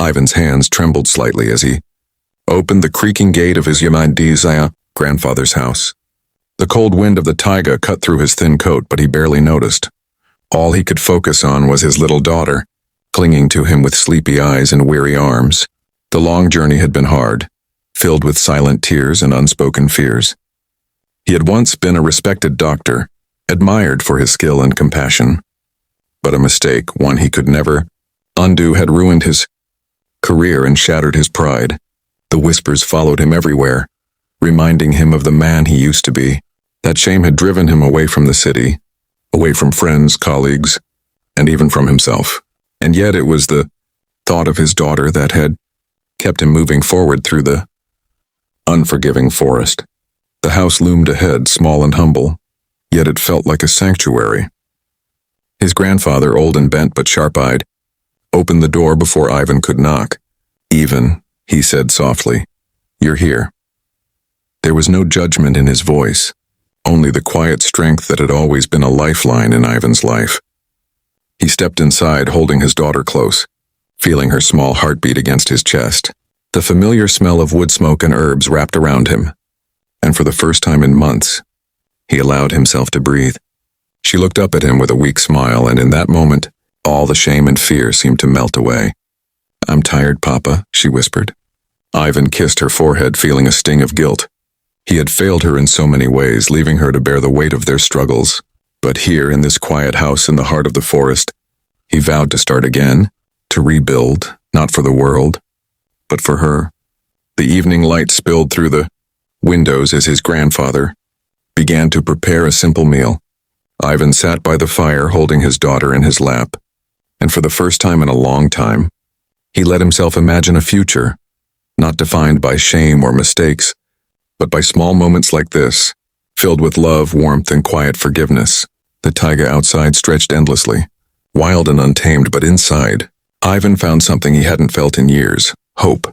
Ivan's hands trembled slightly as he opened the creaking gate of his Yamadizaya grandfather's house. The cold wind of the taiga cut through his thin coat, but he barely noticed. All he could focus on was his little daughter, clinging to him with sleepy eyes and weary arms. The long journey had been hard, filled with silent tears and unspoken fears. He had once been a respected doctor, admired for his skill and compassion. But a mistake, one he could never undo, had ruined his career and shattered his pride. The whispers followed him everywhere, reminding him of the man he used to be. That shame had driven him away from the city, away from friends, colleagues, and even from himself. And yet it was the thought of his daughter that had kept him moving forward through the unforgiving forest. The house loomed ahead, small and humble, yet it felt like a sanctuary. His grandfather, old and bent but sharp-eyed, opened the door before Ivan could knock. "Ivan," he said softly, "you're here." There was no judgment in his voice, only the quiet strength that had always been a lifeline in Ivan's life. He stepped inside, holding his daughter close, feeling her small heartbeat against his chest. The familiar smell of wood smoke and herbs wrapped around him, and for the first time in months, he allowed himself to breathe. She looked up at him with a weak smile, and in that moment, all the shame and fear seemed to melt away. "I'm tired, Papa," she whispered. Ivan kissed her forehead, feeling a sting of guilt. He had failed her in so many ways, leaving her to bear the weight of their struggles. But here, in this quiet house in the heart of the forest, he vowed to start again, to rebuild, not for the world, but for her. The evening light spilled through the windows as his grandfather began to prepare a simple meal. Ivan sat by the fire, holding his daughter in his lap, and for the first time in a long time, he let himself imagine a future, not defined by shame or mistakes, but by small moments like this, filled with love, warmth, and quiet forgiveness. The taiga outside stretched endlessly, wild and untamed, but inside, Ivan found something he hadn't felt in years: hope.